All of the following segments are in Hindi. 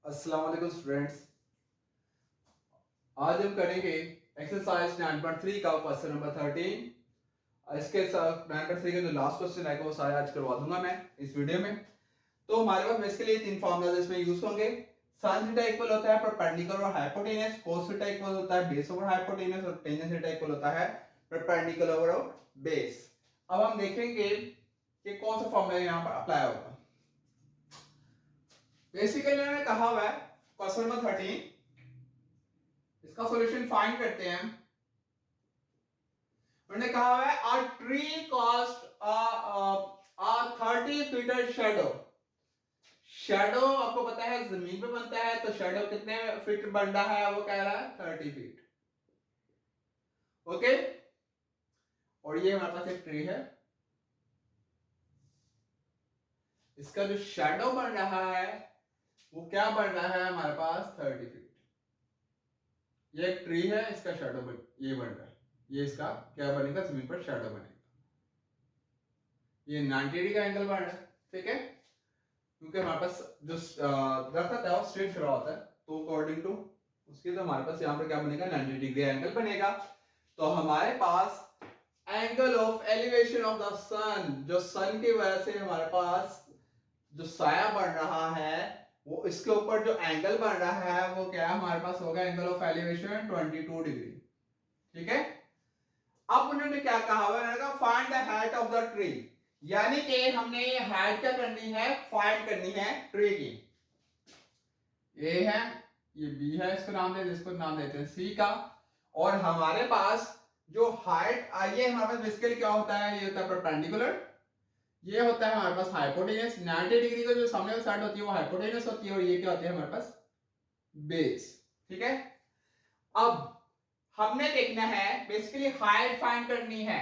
अस्सलाम वालेकुम स्टूडेंट्स। आज हम करेंगे एक्सरसाइज 9.3 का क्वेश्चन नंबर 13। इसके साथ 9.3 का जो लास्ट क्वेश्चन है वो सारे आज करवा दूंगा मैं इस वीडियो में। तो हमारे पास बेसिकली तीन फॉर्मूलाज इसमें यूज होंगे। sin थीटा इक्वल होता है परपेंडिकुलर और हाइपोटेनस, cos थीटा इक्वल होता है बेस ओवर हाइपोटेनस और tan थीटा इक्वल होता है परपेंडिकुलर ओवर बेस। अब हम देखेंगे कि कौन सा फॉर्मूला यहां पर अप्लाई होगा। बेसिकली मैंने कहा हुआ है क्वेश्चन नंबर 13, इसका सॉल्यूशन फाइंड करते हैं। उन्होंने कहा हुआ है a tree cost a 30 feet shadow. Shadow आपको पता है जमीन पे बनता है, तो शेडो कितने फीट बन रहा है, वो कह रहा है 30 फीट। ओके, और ये हमारे पास एक ट्री है, इसका जो शेडो बन रहा है वो क्या बन रहा है हमारे पास 30 फीट। ये एक ट्री है, इसका शेडो ये बन रहा है, ये इसका क्या बनेगा, जमीन पर शेडो बनेगा। ये 90 डिग्री का एंगल बन रहा है, ठीक है, क्योंकि हमारे पास जो दरख्त है वो स्ट्रेट खड़ा होता है, तो अकॉर्डिंग टू उसके तो हमारे पास यहाँ पर क्या बनेगा 90 डिग्री एंगल बनेगा। तो हमारे पास angle of elevation of the sun, जो सन की वजह से हमारे पास जो साया बन रहा है वो इसके ऊपर जो एंगल बन रहा है वो क्या हमारे पास होगा, एंगल ऑफ एलिवेशन 22 डिग्री। ठीक है, अब उन्होंने क्या कहा हुआ, find the height of the tree, यानी कि हमने ये हाइट क्या करनी है, फाइंड करनी है ट्री की। ए है, ये बी है, इसको नाम दे, इसको नाम देते हैं सी का। और हमारे पास जो हाइट ये हमारे पास बेसिकली क्या होता है, ये होता है परपेंडिकुलर, ये होता है हमारे पास हाइपोटेनस। 90 डिग्री का जो सामने वाली साइड होती है वो हाइपोटेनस होती है, और ये क्या होती है हमारे पास बेस। ठीक है, अब हमने देखना है बेसिकली हाइट फाइंड करनी है।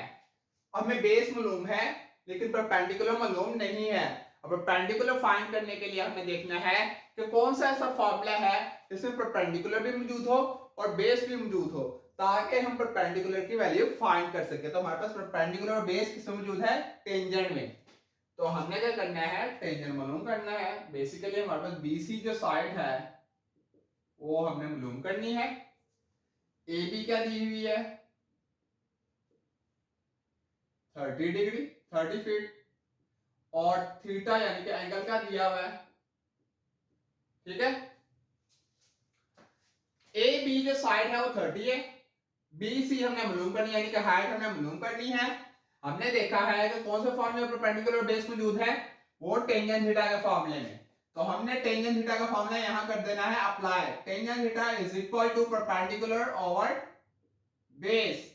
अब हमें बेस मालूम है लेकिन परपेंडिकुलर मालूम नहीं है। अब परपेंडिकुलर फाइंड करने के लिए हमें देखना है कि कौन सा ऐसा फॉर्मूला है जिसमें परपेंडिकुलर भी मौजूद हो और बेस भी मौजूद हो, ताकि हम परपेंडिकुलर की वैल्यू फाइंड कर सके। तो हमारे पास परपेंडिकुलर और बेस किसमें मौजूद है, टेंजेंट में। तो हमने क्या करना है, टेंजेंट मालूम करना है। बेसिकली हमारे पास बीसी जो साइड है वो हमने मालूम करनी है। ए बी क्या दी हुई है 30 डिग्री 30 फीट, और थीटा यानी कि एंगल क्या दिया हुआ है। ठीक है, ए बी जो साइड है वो 30 है, बी सी हमने मालूम करनी है, यानी कि हाइट हमने मालूम करनी है। हमने देखा है कि कौन से फॉर्मूले में परपेंडिकुलर बेस मौजूद है, वो टेंजेंट थीटा के फॉर्मूले में। तो हमने टेंजेंट थीटा का फॉर्मूला यहां कर देना है apply. Tangent theta is equal to perpendicular over base.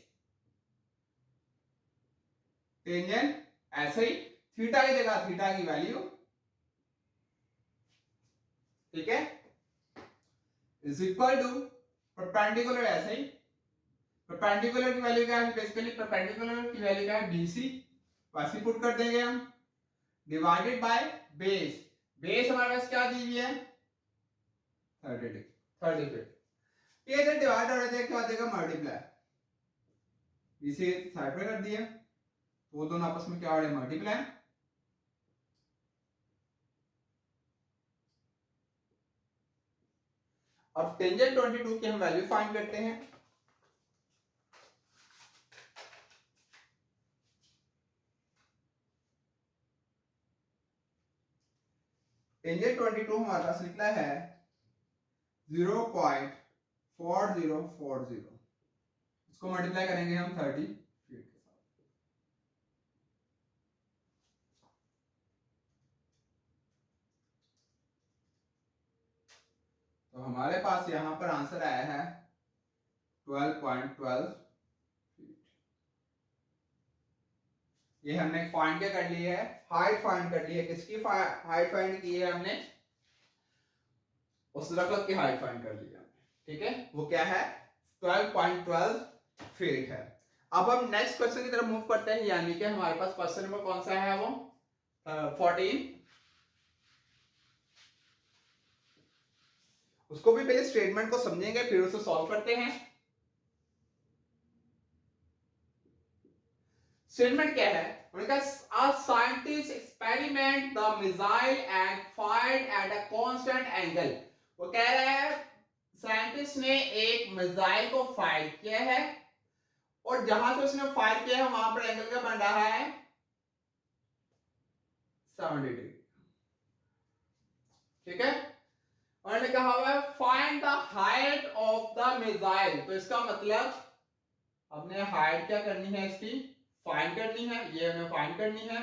Tangent ऐसे ही थीटा की जगह थीटा की वैल्यू, ठीक है, इज इक्वल टू परपेंडिकुलर, ऐसे ही परपेंडिकुलर की वैल्यू क्या है, बेसिकली परपेंडिकुलर की वैल्यू क्या है बीसी, वैसे पुट कर देंगे हम, डिवाइडेड बाय बेस। बेस हमारे पास क्या दी हुई है 30 30 फीट। ये जब डिवाइड हो रहे थे क्या देगा मल्टीप्लाई, बीसी साइड पे कर दिया, वो दोनों आपस में क्या हो रहे हैं मल्टीप्लाई। अब टेंजेंट 22 की हम वैल्यू फाइंड करते हैं। टेंजेंट 22 हमारे पास निकला है 0.4040, इसको मल्टीप्लाई करेंगे हम 30 फीट के साथ। तो हमारे पास यहां पर आंसर आया है 12.12 फीट। ये हमने फाइंड क्या कर ली है, हाइट फाइंड कर ली है। किसकी हाइट फाइंड की है हमने, उस रकम की हाइट फाइंड कर ली है। ठीक है, वो क्या है 12.12 फीट है। अब हम नेक्स्ट क्वेश्चन की तरफ मूव करते हैं, यानी कि हमारे पास क्वेश्चन नंबर कौन सा है, वो 14। उसको भी पहले स्टेटमेंट को समझेंगे फिर उसे सॉल्व करते हैं। स्टेटमेंट क्या है, उनका a scientist experiment the missile and fired at a constant angle। वो कह रहा है साइंटिस्ट ने एक मिसाइल को फायर किया है और जहां से उसने फायर किया है वहां पर एंगल क्या बन रहा है 70 डिग्री। ठीक है, उन्होंने कहा हुआ है find the height of the missile. तो इसका मतलब हमने हाइट क्या करनी है, इसकी फाइंड करनी है, ये हमें फाइंड करनी है।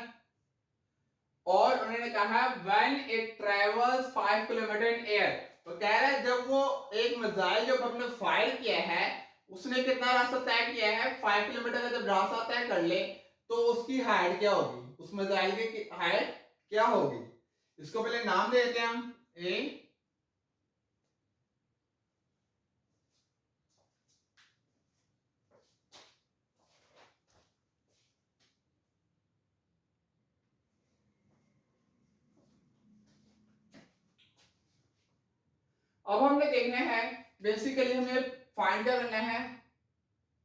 और उन्होंने कहा when it travels 5 kilometre in air, तो कह रहा है जब वो एक मिसाइल जब हमने फायर किया है उसने कितना रास्ता तय किया है, 5 किलोमीटर का जब रास्ता तय कर ले तो उसकी हाइट क्या होगी, उस मिसाइल की हाइट क्या होगी। इसको पहले नाम दे देते हैं हम ए। अब हमने देखना है बेसिकली हमें फाइंड क्या करना है,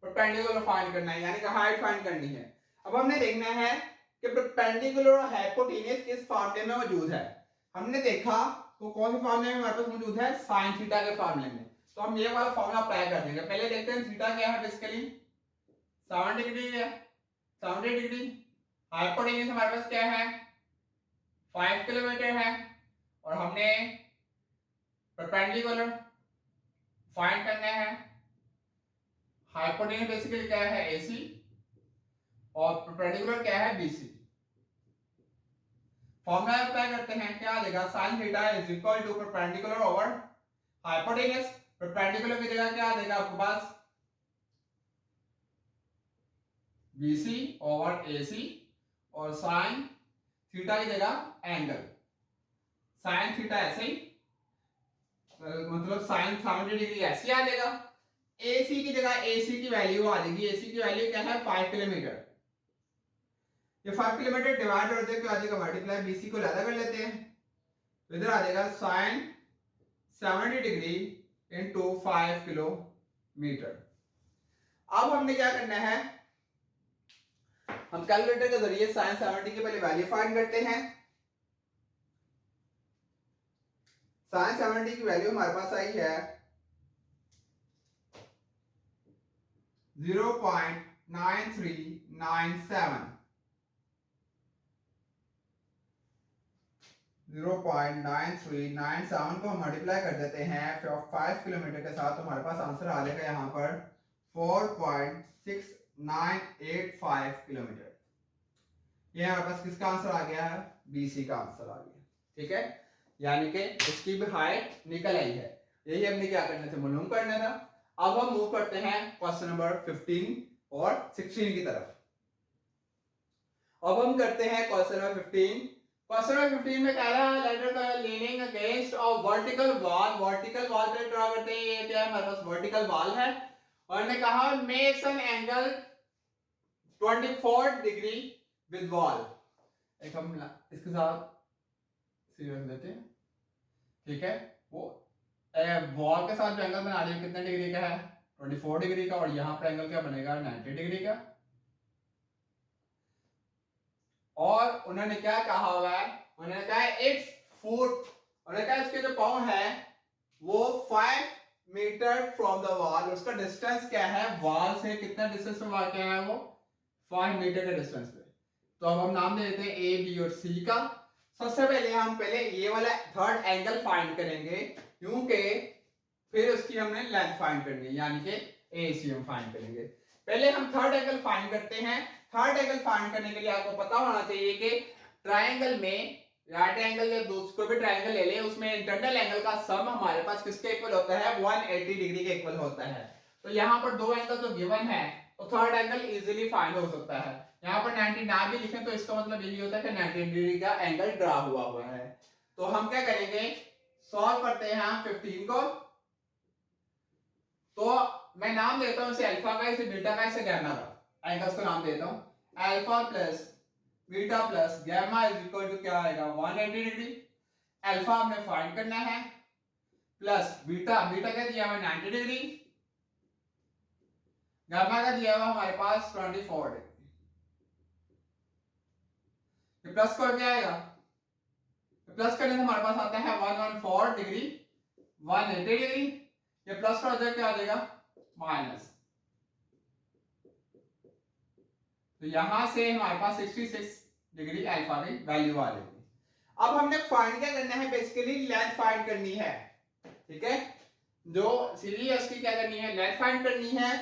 परपेंडिकुलर फाइंड करना है, यानी कि हाइट फाइंड करनी है। अब हमने देखना है कि परपेंडिकुलर और हाइपोटेन्यूस किस फार्मूले में मौजूद है। हमने देखा तो कौन से फार्मूले में हमारे पास मौजूद है, साइन थीटा के फार्मूले में। तो हम ये वाला फार्मूला अप्लाई कर देंगे। पहले देखते हैं थीटा क्या है, बेसिकली 70 डिग्री है, 70 डिग्री। हाइपोटेन्यूस हमारे पास क्या है 5 किलोमीटर है और हमने परपेंडिकुलर फाइंड करना है। हाइपोटेन्यूस बेसिकली क्या है AC और परपेंडिकुलर क्या है BC। फॉर्मूला अप्लाई करते हैं, क्या आ जाएगा sin theta is equal to perpendicular over hypotenuse. Perpendicular की जगह क्या आ जाएगा आपके पास BC ओवर AC और sin थीटा की जगह एंगल sin थीटा ऐसे ही मतलब sin 70 डिग्री ऐसे आ जाएगा। AC की जगह AC की वैल्यू आ जाएगी, AC की वैल्यू क्या है 5 किलोमीटर। ये 5 किलोमीटर डिवाइड कर दे तो आ जाएगा मल्टीप्लाई, BC को ज्यादा कर लेते हैं तो इधर आ जाएगा sin 70 डिग्री इंटू 5 किलोमीटर। अब हमने क्या करना है, हम कैलकुलेटर के जरिए sin 70 की पहले वैल्यू फाइंड करते हैं। sin 70 की वैल्यू हमारे पास आई है 0.9397। 0.9397 को हम मल्टीप्लाई कर देते हैं 5 किलोमीटर के साथ, तो हमारे पास आंसर आ जाएगा यहाँ पर 4.6985 किलोमीटर। ये हमारे पास किसका आंसर आ गया है, BC का आंसर आ गया। ठीक है, यानी कि इसकी भी हाइट निकल आई है। यही हमने क्या करना था, मालूम करना था। अब हम मूव करते हैं क्वेश्चन नंबर 15 और 16 की तरफ। अब हम करते हैं क्वेश्चन नंबर 15। क्वेश्चन नंबर 15 में कह रहा है ladder leaning against a vertical wall. Vertical wall पे ड्रा करते हैं, ये क्या है हमारे पास वर्टिकल वॉल है और ने कहा makes an angle 24 degree with wall. एक हम इसके साथ रख देते हैं। ठीक है, वो वॉल के साथ जो एंगल बना रही है कितने डिग्री का है 24 डिग्री का और यहाँ पर एंगल क्या बनेगा 90 डिग्री का। और उन्होंने क्या कहा हुआ है, उन्होंने कहा इट्स फुट, उन्होंने कहा इसके जो पाँव है वो 5 मीटर फ्रॉम द वॉल, उसका डिस्टेंस क्या है वॉल से कितना डिस्टेंस पे वाक़ है वो 5 मीटर के डिस्टेंस पे। तो अब हम नाम दे देते हैं A B और C का। सबसे पहले हम ये वाला थर्ड एंगल फाइंड करेंगे क्योंकि फिर उसकी हमने लेंथ फाइंड करनी है, यानी कि AC हम फाइंड करेंगे। पहले हम थर्ड एंगल फाइंड करते हैं। थर्ड एंगल फाइंड करने के लिए आपको पता होना चाहिए कि ट्रायंगल में राइट एंगल या दूसरा भी ट्रायंगल ले ले उसमें इंटरनल एंगल का सम हमारे पास किसके इक्वल होता है 180 डिग्री के इक्वल होता है। तो यहाँ पर दो एंगल तो गिवन है तो थर्ड एंगल इजीली फाइंड हो सकता है। यहाँ पर 90 ना भी लिखें तो इसका मतलब यही होता है कि 90 डिग्री का एंगल ड्रा हुआ है। तो हम क्या करेंगे, सॉल्व करते हैं हम 15 को। तो मैं नाम देता हूं इसे अल्फा का, इसे बीटा का, इसे गैमा का। एंगल्स को नाम देता हूं alpha plus beta plus gamma is equal to क्या आएगा 180 डिग्री। अल्फा हमने फाइंड करना है प्लस बीटा, बीटा क्या दिया हुआ 90 डिग्री, गैमा का दिया हुआ हमारे पास 24 डिग्री। प्लस कर क्या आएगा, प्लस करने से हमारे पास आता है 114 डिग्री 180 डिग्री, ये प्लस का हो जाएगा, क्या आ जाएगा माइनस। तो यहां से हमारे पास 66 डिग्री अल्फा की वैल्यू आ जाएगी। अब हमने फाइंड क्या करना है, बेसिकली लेंथ फाइंड करनी है, ठीक है। जो सीधी है उसकी क्या करनी है, लेंथ फाइंड करनी है।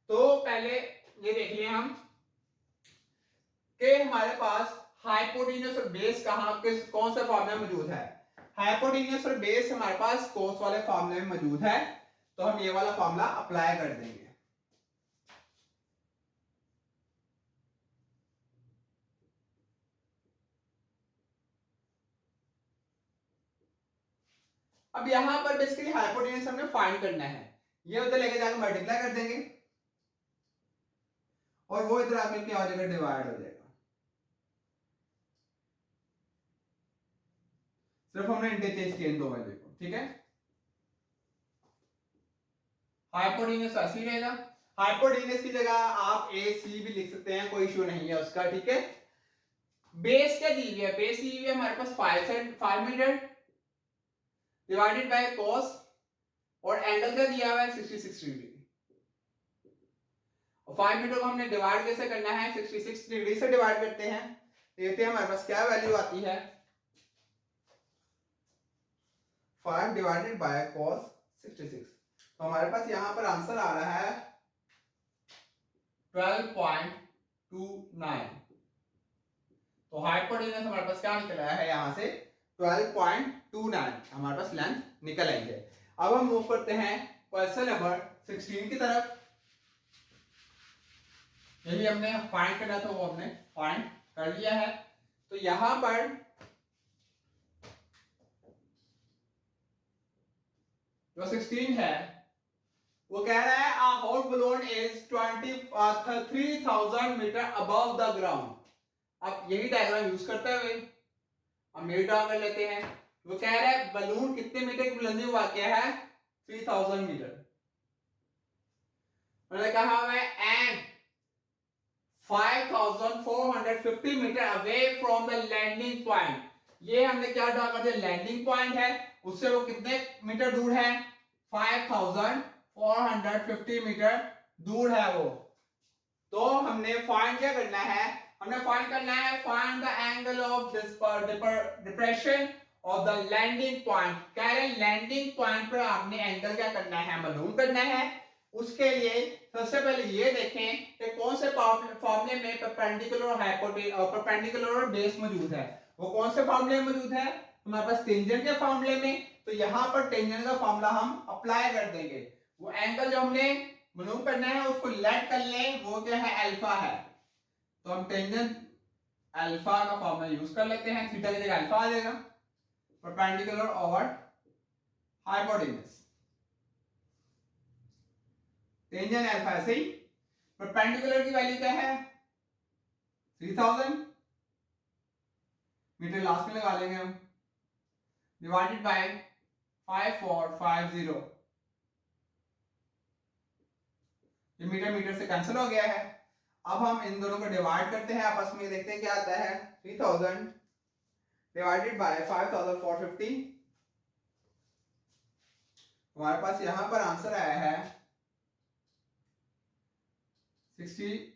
तो पहले ये देख लिया हम कि हमारे पास हाइपोटेन्यूस और बेस कहां किस कौन से फॉर्मूले में मौजूद है। हाइपोटेन्यूस और बेस हमारे पास कोस वाले फॉर्मूले में मौजूद है, तो हम ये वाला फॉर्मूला अप्लाई कर देंगे। अब यहां पर बेसिकली हाइपोटेन्यूस हमने फाइंड करना है, ये उधर लेके जाकर मल्टीप्लाई कर देंगे और वो इधर आकर क्या हो जाएगा, डिवाइड हो जाएगा। सिर्फ हमने इंटरचेंज किए इन दो वैल्यू को, ठीक है। हाइपोटेन्यूस ऐसे ही रहेगा, हाइपोटेन्यूस की जगह आप ए सी भी लिख सकते हैं, कोई इशू नहीं है उसका, ठीक है। बेस क्या दी हुई है, बेस दी हुई है हमारे पास 5 मीटर डिवाइडेड बाय cos, और एंगल क्या दिया हुआ है 66 डिग्री। और 5 मीटर को हमने डिवाइड कैसे करना है, 66 डिग्री से डिवाइड करते हैं, देखते हैं हमारे पास क्या वैल्यू आती है। 5 डिवाइडेड बाय cos 66, तो हमारे पास यहां पर आंसर आ रहा है 12.29। तो हाइपोटेन्यूस हमारे पास क्या निकल आया है, यहां से 12.29 हमारे पास लेंथ निकल आई है। अब हम मूव करते हैं क्वेश्चन नंबर 16 की तरफ। यही हमने फाइंड करना था, वो हमने फाइंड कर लिया है। तो यहां पर जो 16 है वो कह रहा है a hot balloon is 3000 metre above the ground. अब यही डायग्राम यूज करते हुए हम ये ड्रा कर लेते हैं। वो कह रहा है बलून कितने मीटर की बुलंदी वाक़ है, 3000 मीटर। मैंने कहा है and 5450 metre away from the landing point. ये हमने क्या ड्रा कर दिया, लैंडिंग पॉइंट है, उससे वो कितने मीटर दूर है, 5450 मीटर दूर है वो। तो हमने फाइंड क्या करना है, हमने फाइंड करना है find the angle of depression of the landing point. कह रहे हैं लैंडिंग पॉइंट पर आपने एंगल क्या करना है, मालूम करना है। उसके लिए सबसे पहले ये देखें कि कौन से फॉर्मूले में परपेंडिकुलर और परपेंडिकुलर और बेस मौजूद है। वो कौन से फॉर्मूले में मौजूद है, हमारे पास टेंजेंट के फॉर्मूले में। तो यहां पर टेंजेंट का फॉर्मूला हम अप्लाई कर देंगे। वो एंगल जो हमने मालूम करना है उसको लेट कर ले, वो क्या है, अल्फा है। तो हम टेंजेंट अल्फा का फॉर्मूला यूज कर लेते हैं, थीटा की जगह अल्फा आ जाएगा, perpendicular over hypotenuse. Tangent alpha ऐसे ही, परपेंडिकुलर की वैल्यू क्या है 3000 मीटर, लास्ट में लगा लेंगे हम, डिवाइडेड बाय 5450। ये मीटर मीटर से कैंसिल हो गया है। अब हम इन दोनों को डिवाइड करते हैं आपस में, देखते हैं क्या आता है, 3000 डिवाइडेड बाय 5450। हमारे पास यहां पर आंसर आया है 60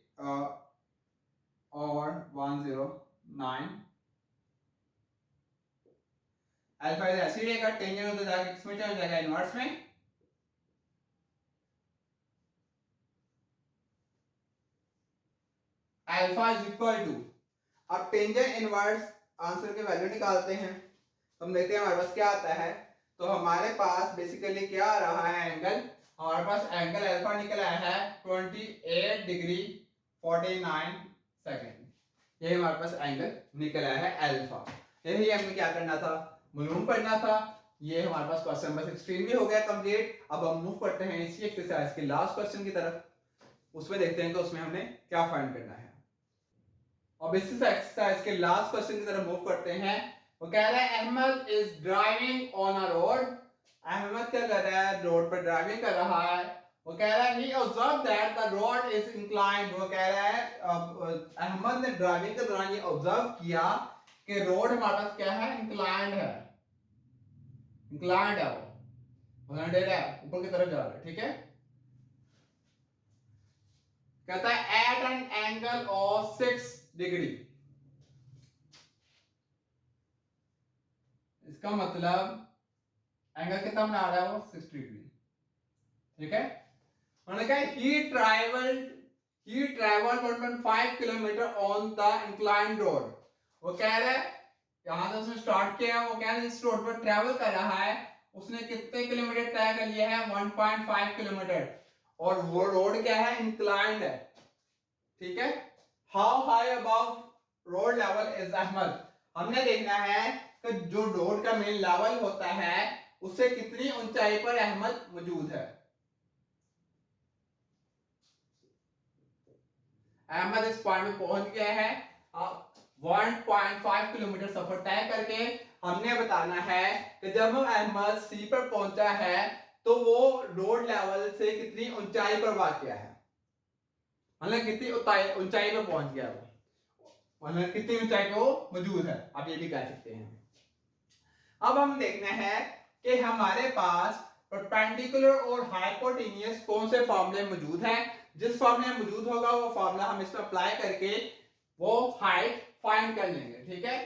और 109। अल्फा इधर ऐसे ही रहेगा, टेंजेंट उधर जाके किसमें चला जाएगा, इनवर्स में। अल्फा इज इक्वल टू, अब टेंजेंट इनवर्स आंसर के वैल्यू निकालते हैं, तो हम देखते हैं हमारे पास क्या आता है। तो हमारे पास बेसिकली क्या आ रहा है एंगल, हमारे पास एंगल अल्फा निकल आया है 28 डिग्री 49 सेकंड। यही हमारे पास एंगल निकल आया है अल्फा। यही हमें क्या करना था, मालूम करना था। ये हमारे पास क्वेश्चन नंबर 16 भी हो गया कंप्लीट। अब हम मूव करते हैं इसी एक्सरसाइज के लास्ट क्वेश्चन की तरफ, उसमें देखते हैं कि उसमें हमने क्या फाइंड करना है। अब इस एक्सरसाइज के लास्ट क्वेश्चन की तरफ मूव करते हैं। वो कह रहा है Ahmed is driving on a road. Ahmed क्या कर रहा है, रोड पर ड्राइविंग कर रहा है। वो कह रहा है he observe that the road is inclined. वो कह रहा है अहमद ने ड्राइविंग के दौरान ये ऑब्जर्व किया कि रोड हमारे पास क्या है, इंक्लाइंड है, इंक्लाइंड है वो। होना दे रहा है, ऊपर की तरफ जा रहा है, ठीक है। कहता है at an angle of 6 degree, इसका मतलब एंगल कितना बना रहा है वो 6 डिग्री, ठीक है। उन्होंने कहा he traveled 1.5 kilometre on the inclined road. वो कह रहा है यहां से उसने स्टार्ट किया, वो कह रहा है इस रोड पर ट्रैवल कर रहा है, उसने कितने किलोमीटर तय कर लिया है 1.5 किलोमीटर, और वो रोड क्या है इंक्लाइंड है, ठीक है। How high above road level is Ahmed, हमने देखना है कि जो रोड का मेन लेवल होता है उससे कितनी ऊंचाई पर अहमद मौजूद है। अहमद इस पॉइंट में पहुंच गया है, 1.5 किलोमीटर सफर तय करके हमने बताना है कि जब अहमद सी पर पहुंचा है तो वो रोड लेवल से कितनी ऊंचाई पर वाक़या है, मतलब कितनी ऊंचाई पर पहुंच गया वो, मतलब कितनी ऊंचाई पे वो मौजूद है, आप ये भी कह सकते हैं। अब हम देखना है कि हमारे पास परपेंडिकुलर और हाइपोटेनियस कौन से फॉर्मूले मौजूद हैं। जिस फॉर्मूले मौजूद होगा वो फॉर्मूला हम इसमें अप्लाई करके वो हाइट फाइंड कर लेंगे, ठीक है।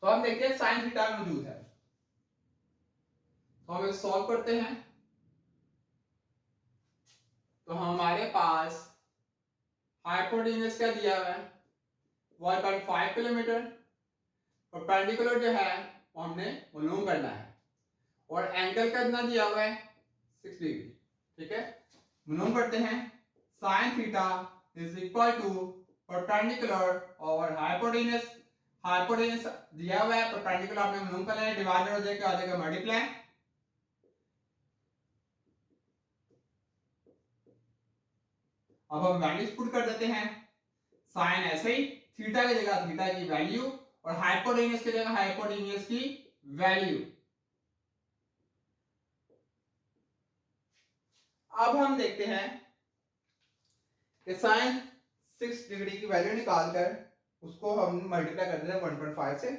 तो हम देखते हैं साइन थीटा मौजूद है, तो हम इसे सॉल्व करते हैं। तो हमारे पास हाइपोटेन्यूज क्या दिया हुआ है 1.5 किलोमीटर, परपेंडिकुलर जो है वो हमने मालूम करना है, और एंगल कितना दिया हुआ है 6 डिग्री, ठीक है। मालूम करते हैं sine theta is equal to perpendicular और हाइपोटेन्यूज, हाइपोटेन्यूज दिया हुआ है, परपेंडिकुलर आपने मालूम करना है, डिवाइडेड हो जाएगा आ जाएगा मल्टीप्लाई। अब हम वैल्यूज पुट कर देते हैं, साइन ऐसे ही, थीटा की जगह थीटा की वैल्यू और हाइपोटेन्यूज की जगह हाइपोटेन्यूज की वैल्यू। अब हम देखते हैं कि साइन 6 डिग्री की वैल्यू निकालकर उसको हम मल्टीप्लाई कर देते हैं 1.5 से,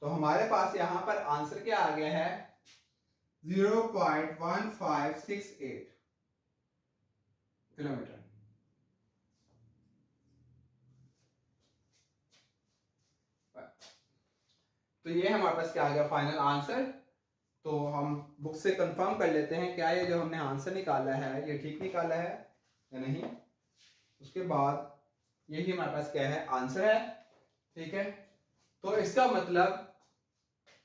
तो हमारे पास यहां पर आंसर क्या आ गया है 0.1568 किलोमीटर। तो ये हमारे पास क्या आ गया फाइनल आंसर। तो हम बुक से कंफर्म कर लेते हैं क्या ये जो हमने आंसर निकाला है ये ठीक निकाला है या नहीं। उसके बाद यही हमारे पास क्या है आंसर है, ठीक है। तो इसका मतलब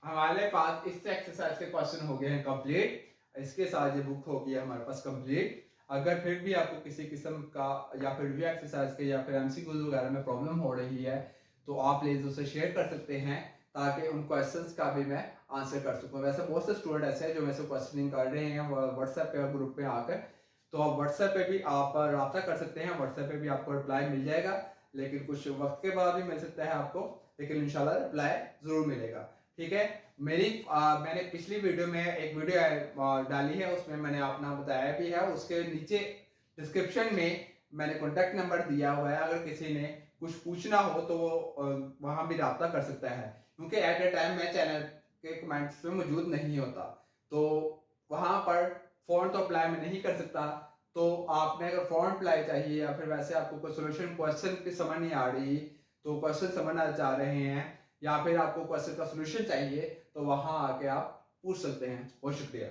हमारे पास इससे एक्सरसाइज के क्वेश्चन हो गए हैं कंप्लीट, इसके साथ ये बुक हो गई है हमारे पास कंप्लीट। अगर फिर भी आपको किसी किस्म का या फिर रिव्यू एक्सरसाइज के या फिर एमसीक्यूज वगैरह में प्रॉब्लम हो रही है तो आप प्लीज उसे शेयर कर सकते हैं ताकि उन क्वेश्चंस का भी मैं आंसर कर सकूं। वैसे बहुत से स्टूडेंट ऐसे हैं जो मेरे से क्वेश्चनिंग कर रहे हैं व्हाट्सएप पे ग्रुप में आकर, तो आप व्हाट्सएप पे भी आप रब्ता कर सकते हैं, व्हाट्सएप पे भी आपको रिप्लाई मिल जाएगा, लेकिन कुछ वक्त के बाद भी मिल सकता है आपको, लेकिन इंशाल्लाह रिप्लाई जरूर मिलेगा, ठीक है। मैंने पिछली वीडियो में एक वीडियो डाली है, उसमें मैंने अपना बताया भी है, उसके नीचे डिस्क्रिप्शन में मैंने कॉन्टेक्ट नंबर दिया हुआ है, अगर किसी ने कुछ पूछना हो तो वो वहां भी रब्ता कर सकता है, क्योंकि एट ए टाइम मैं चैनल के कमेंट्स में मौजूद नहीं होता, तो वहां पर फौरन तो अप्लाई मैं नहीं कर सकता। तो आपने अगर फौरन अप्लाई चाहिए या फिर वैसे आपको कोई सोल्यूशन क्वेश्चन की समझ नहीं आ रही, तो क्वेश्चन समझना चाह रहे हैं या फिर आपको क्वेश्चन का सोल्यूशन चाहिए, तो वहां आके आप पूछ सकते हैं। बहुत शुक्रिया।